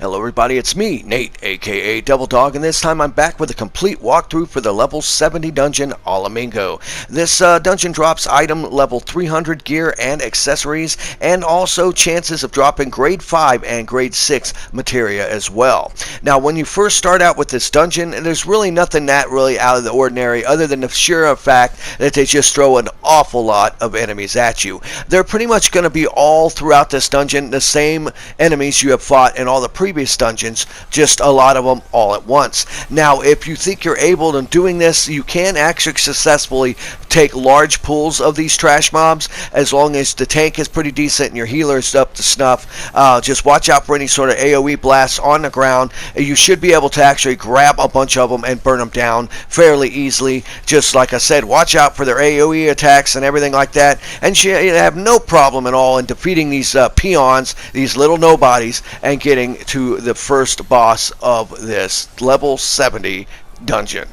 Hello everybody, it's me, Nate, aka Devil Dog, and this time I'm back with a complete walkthrough for the level 70 dungeon a la Mhigo. This dungeon drops item level 300 gear and accessories, and also chances of dropping grade 5 and grade 6 materia as well. Now when you first start out with this dungeon, there's really nothing that really out of the ordinary other than the sheer fact that they just throw an awful lot of enemies at you. They're pretty much going to be all throughout this dungeon the same enemies you have fought in all the previous dungeons, just a lot of them all at once. Now, if you think you're able to doing this, you can actually successfully take large pools of these trash mobs as long as the tank is pretty decent and your healer is up to snuff. Just watch out for any sort of AoE blasts on the ground. You should be able to actually grab a bunch of them and burn them down fairly easily. Just like I said, watch out for their AoE attacks and everything like that, and you have no problem at all in defeating these peons, these little nobodies, and getting to the first boss of this level 70 dungeon.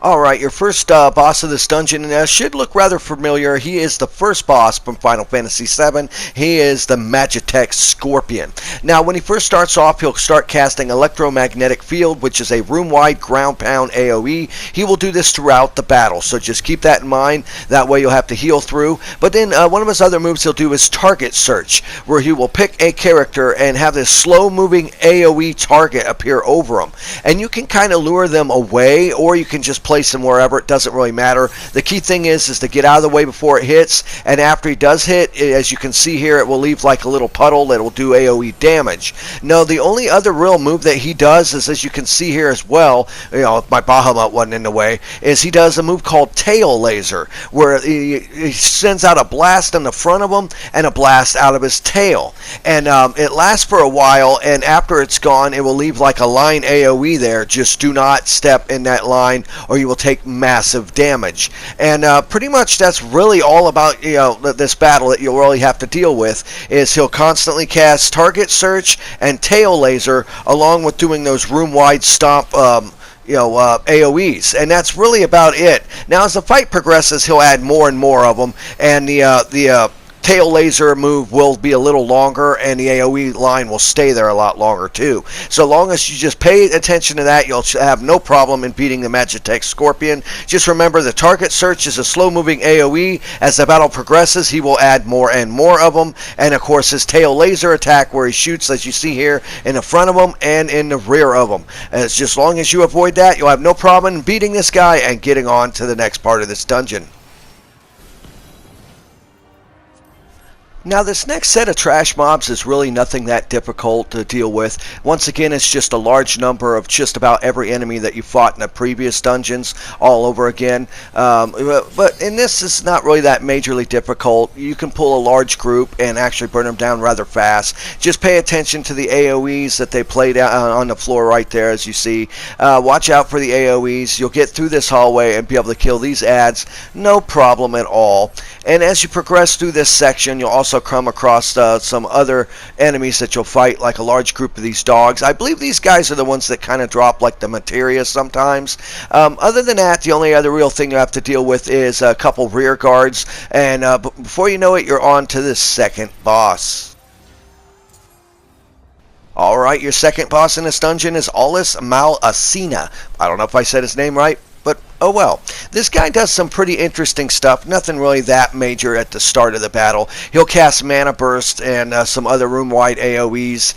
Alright, your first boss of this dungeon should look rather familiar. He is the first boss from Final Fantasy VII. He is the Magitech Scorpion. Now, when he first starts off, he'll start casting Electromagnetic Field, which is a room-wide ground pound AoE. He will do this throughout the battle, so just keep that in mind. That way you'll have to heal through. But then one of his other moves he'll do is Target Search, where he will pick a character and have this slow-moving AoE target appear over him. And you can kind of lure them away, or you can just place him wherever. It doesn't really matter. The key thing is to get out of the way before it hits, and after he does hit, as you can see here, it will leave like a little puddle that will do AoE damage. No, the only other real move that he does is, as you can see here as well, you know, if my Bahamut wasn't in the way, is he does a move called Tail Laser, where he sends out a blast on the front of him and a blast out of his tail, and it lasts for a while, and after it's gone, it will leave like a line AoE there. Just do not step in that line or you will take massive damage. And pretty much that's really all about, you know, this battle that you'll really have to deal with. Is he'll constantly cast Target Search and Tail Laser along with doing those room-wide stomp AoEs, and that's really about it. Now as the fight progresses, he'll add more and more of them, and the Tail Laser move will be a little longer, and the AoE line will stay there a lot longer too. So long as you just pay attention to that, you'll have no problem in beating the Magitech Scorpion. Just remember, the Target Search is a slow-moving AoE. As the battle progresses, he will add more and more of them, and of course his Tail Laser attack, where he shoots, as you see here, in the front of them and in the rear of them. As just long as you avoid that, you'll have no problem in beating this guy and getting on to the next part of this dungeon. Now this next set of trash mobs is really nothing that difficult to deal with. Once again, it's just a large number of just about every enemy that you fought in the previous dungeons all over again. But in this, it's not really that majorly difficult. You can pull a large group and actually burn them down rather fast. Just pay attention to the AoEs that they play down on the floor right there, as you see. Watch out for the AoEs. You'll get through this hallway and be able to kill these ads, no problem at all. And as you progress through this section, you'll also come across some other enemies that you'll fight, like a large group of these dogs. I believe these guys are the ones that kind of drop like the materia sometimes. Other than that, the only other real thing you have to deal with is a couple rear guards, and before you know it, you're on to the second boss. Alright, your second boss in this dungeon is Aulus Malacina. I don't know if I said his name right, but oh well. This guy does some pretty interesting stuff. Nothing really that major at the start of the battle. He'll cast Mana Burst and some other room-wide AoEs,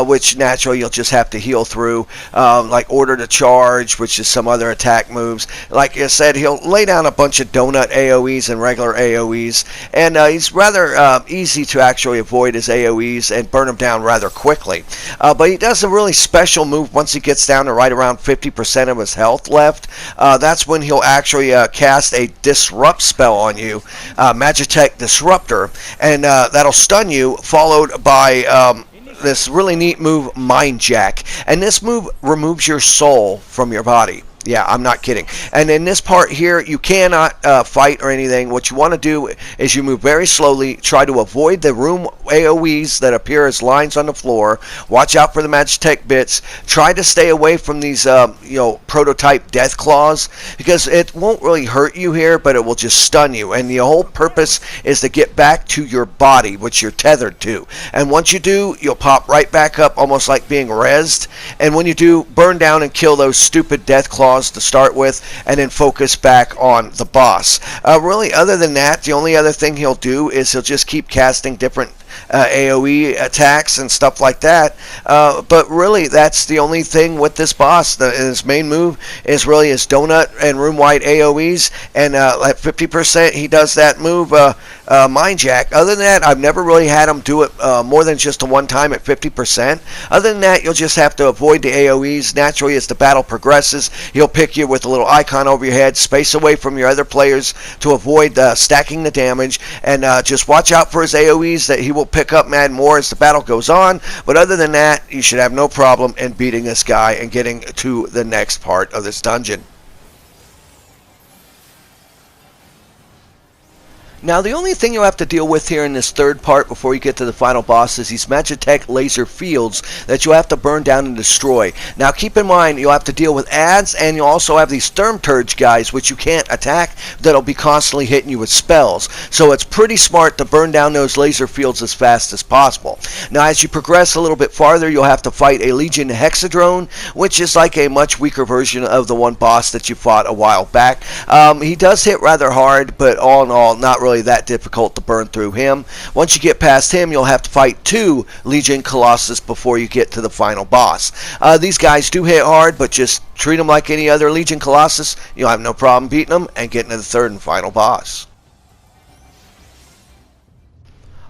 which naturally you'll just have to heal through, like Order to Charge, which is some other attack moves. Like I said, he'll lay down a bunch of donut AoEs and regular AoEs, and he's rather easy to actually avoid his AoEs and burn them down rather quickly. But he does a really special move once he gets down to right around 50% of his health left. That's when he'll actually cast a Disrupt spell on you, Magitech Disruptor, and that'll stun you, followed by this really neat move, Mind Jack. And this move removes your soul from your body. Yeah, I'm not kidding. And in this part here, you cannot fight or anything. What you want to do is you move very slowly, try to avoid the room AoEs that appear as lines on the floor. Watch out for the Magitech bits. Try to stay away from these, prototype death claws, because it won't really hurt you here, but it will just stun you. And the whole purpose is to get back to your body, which you're tethered to. And once you do, you'll pop right back up, almost like being rezzed. And when you do, burn down and kill those stupid death claws to start with, and then focus back on the boss. Really, other than that, the only other thing he'll do is he'll just keep casting different AoE attacks and stuff like that. But really, that's the only thing with this boss. His main move is really his donut and room-wide AoEs, and at 50% he does that move, Mind Jack. Other than that, I've never really had him do it more than just a one time at 50%. Other than that, you'll just have to avoid the AoEs. Naturally, as the battle progresses, he'll pick you with a little icon over your head, space away from your other players to avoid stacking the damage, and just watch out for his AoEs that he will pick up mad more as the battle goes on. But other than that, you should have no problem in beating this guy and getting to the next part of this dungeon. Now, the only thing you'll have to deal with here in this third part before you get to the final boss is these Magitech laser fields that you'll have to burn down and destroy. Now, keep in mind, you'll have to deal with ads, and you'll also have these Sturmturge guys, which you can't attack, that'll be constantly hitting you with spells. So it's pretty smart to burn down those laser fields as fast as possible. Now, as you progress a little bit farther, you'll have to fight a Legion Hexadrone, which is like a much weaker version of the one boss that you fought a while back. He does hit rather hard, but all in all, not really that difficult to burn through him. Once you get past him, you'll have to fight 2 Legion Colossus before you get to the final boss. These guys do hit hard, but just treat them like any other Legion Colossus. You'll have no problem beating them and getting to the third and final boss.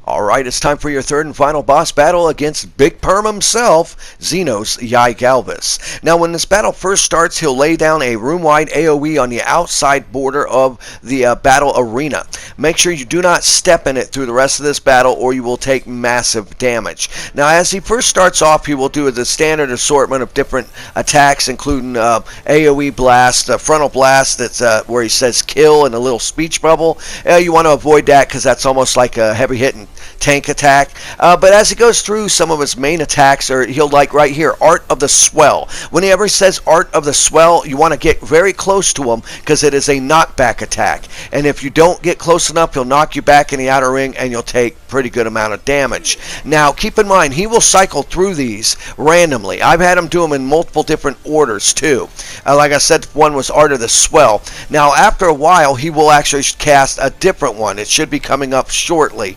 Alright, it's time for your third and final boss battle against Big Perm himself, Xenos Galvis. Now, when this battle first starts, he'll lay down a room-wide AoE on the outside border of the battle arena. Make sure you do not step in it through the rest of this battle, or you will take massive damage. Now, as he first starts off, he will do the standard assortment of different attacks, including AoE blast, frontal blast, that's where he says kill, and a little speech bubble. You want to avoid that because that's almost like a heavy-hitting tank attack. But as he goes through, some of his main attacks are, he'll like right here, Art of the Swell. Whenever he says Art of the Swell, you want to get very close to him because it is a knockback attack. And if you don't get close enough, he'll knock you back in the outer ring and you'll take pretty good amount of damage. Now, keep in mind, he will cycle through these randomly. I've had him do them in multiple different orders too. Like I said, one was Art of the Swell. Now, after a while, he will actually cast a different one. It should be coming up shortly.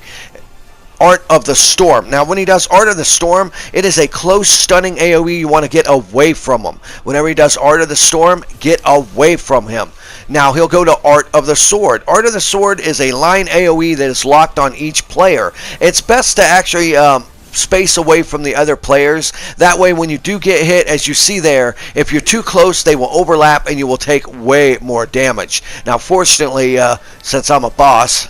Art of the Storm. Now, when he does Art of the Storm, it is a close, stunning AoE. You want to get away from him. Whenever he does Art of the Storm, get away from him. Now, he'll go to Art of the Sword. Art of the Sword is a line AoE that is locked on each player. It's best to actually space away from the other players. That way, when you do get hit, as you see there, if you're too close, they will overlap and you will take way more damage. Now, fortunately, since I'm a boss,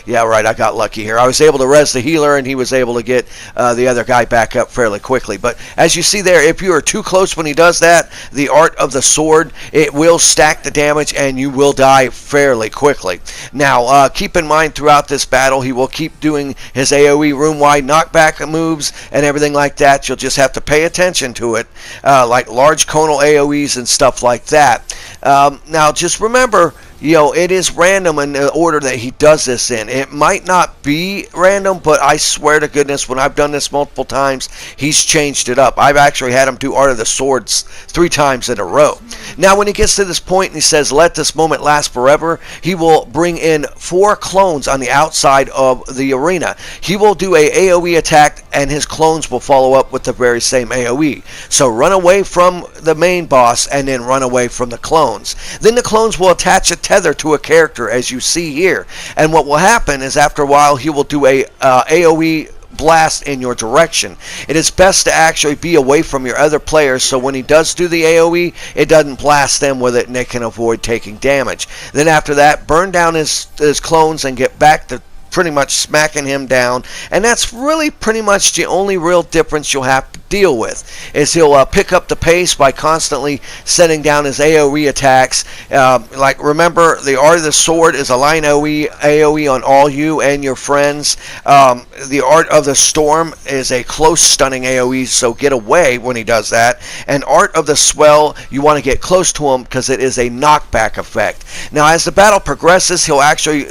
yeah, right, I got lucky here. I was able to res the healer, and he was able to get the other guy back up fairly quickly. But as you see there, if you are too close when he does that, the Art of the Sword, it will stack the damage, and you will die fairly quickly. Now, keep in mind, throughout this battle, he will keep doing his AoE room-wide knockback moves and everything like that. You'll just have to pay attention to it, like large conal AoEs and stuff like that. Now, just remember, it is random in the order that he does this in. It might not be random, but I swear to goodness, when I've done this multiple times, he's changed it up. I've actually had him do Art of the Swords 3 times in a row. Now, when he gets to this point and he says, let this moment last forever, he will bring in 4 clones on the outside of the arena. He will do a AoE attack, and his clones will follow up with the very same AoE. So run away from the main boss, and then run away from the clones. Then the clones will attach a tether to a character, as you see here. And what will happen is, after a while, he will do a AoE blast in your direction. It is best to actually be away from your other players, so when he does do the AoE, it doesn't blast them with it and they can avoid taking damage. Then after that, burn down his clones and get back to pretty much smacking him down, and that's really pretty much the only real difference you'll have to deal with, is he'll pick up the pace by constantly setting down his AoE attacks. Like, remember, the Art of the Sword is a line AoE on all you and your friends. The Art of the Storm is a close stunning AoE, so get away when he does that. And Art of the Swell, you want to get close to him because it is a knockback effect. Now, as the battle progresses, he'll actually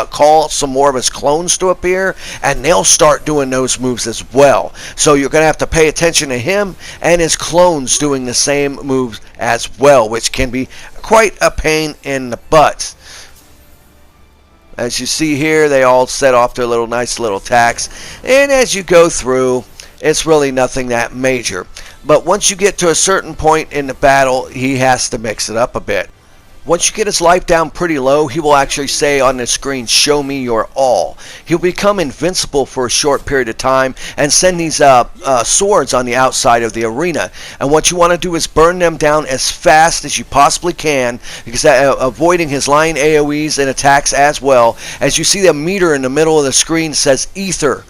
call some more of his clones to appear, and they'll start doing those moves as well. So you're going to have to pay attention to him and his clones doing the same moves as well, which can be quite a pain in the butt. As you see here, they all set off their nice little attacks, and as you go through, it's really nothing that major. But once you get to a certain point in the battle, he has to mix it up a bit. Once you get his life down pretty low, he will actually say on the screen, "Show me your all." He'll become invincible for a short period of time and send these swords on the outside of the arena. And what you want to do is burn them down as fast as you possibly can, because avoiding his line AoEs and attacks as well. As you see, the meter in the middle of the screen says ether.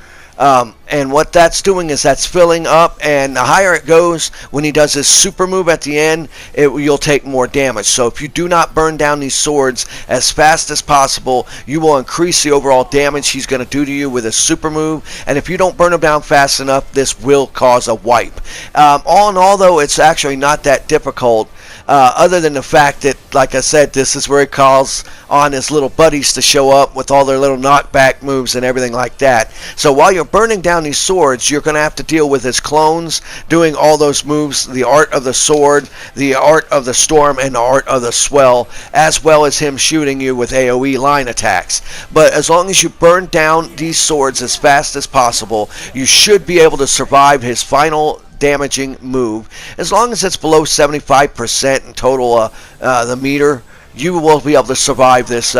And what that's doing is that's filling up, and the higher it goes, when he does his super move at the end, you'll take more damage. So if you do not burn down these swords as fast as possible, you will increase the overall damage he's going to do to you with his super move. And if you don't burn them down fast enough, this will cause a wipe. All in all, though, it's actually not that difficult. Other than the fact that, like I said, this is where he calls on his little buddies to show up with all their little knockback moves and everything like that. So while you're burning down these swords, you're going to have to deal with his clones doing all those moves, the Art of the Sword, the Art of the Storm, and the Art of the Swell, as well as him shooting you with AoE line attacks. But as long as you burn down these swords as fast as possible, you should be able to survive his final damaging move. As long as it's below 75% in total the meter, you will be able to survive this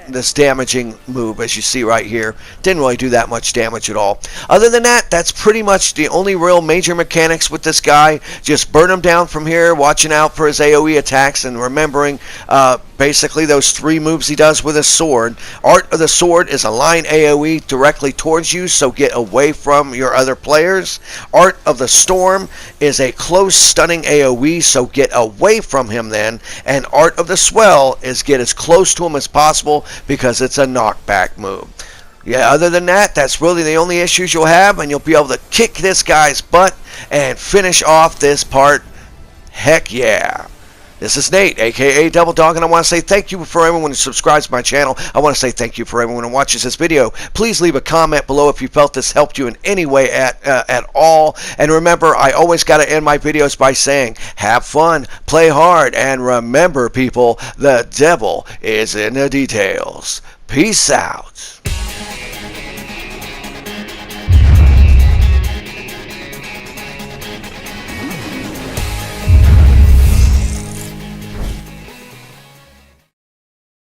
this damaging move. As you see right here, didn't really do that much damage at all. Other than that, that's pretty much the only real major mechanics with this guy. Just burn him down from here, watching out for his AoE attacks, and remembering basically those three moves he does with his sword. Art of the Sword is a line AoE directly towards you, so get away from your other players. Art of the Storm is a close stunning AoE, so get away from him then. And Art of the Swell is get as close to him as possible, because it's a knockback move. Yeah, other than that, that's really the only issues you'll have, and you'll be able to kick this guy's butt and finish off this part. Heck yeah. This is Nate, aka Double Dog, and I want to say thank you for everyone who subscribes to my channel. I want to say thank you for everyone who watches this video. Please leave a comment below if you felt this helped you in any way at all. And remember, I always got to end my videos by saying, have fun, play hard, and remember, people, the devil is in the details. Peace out.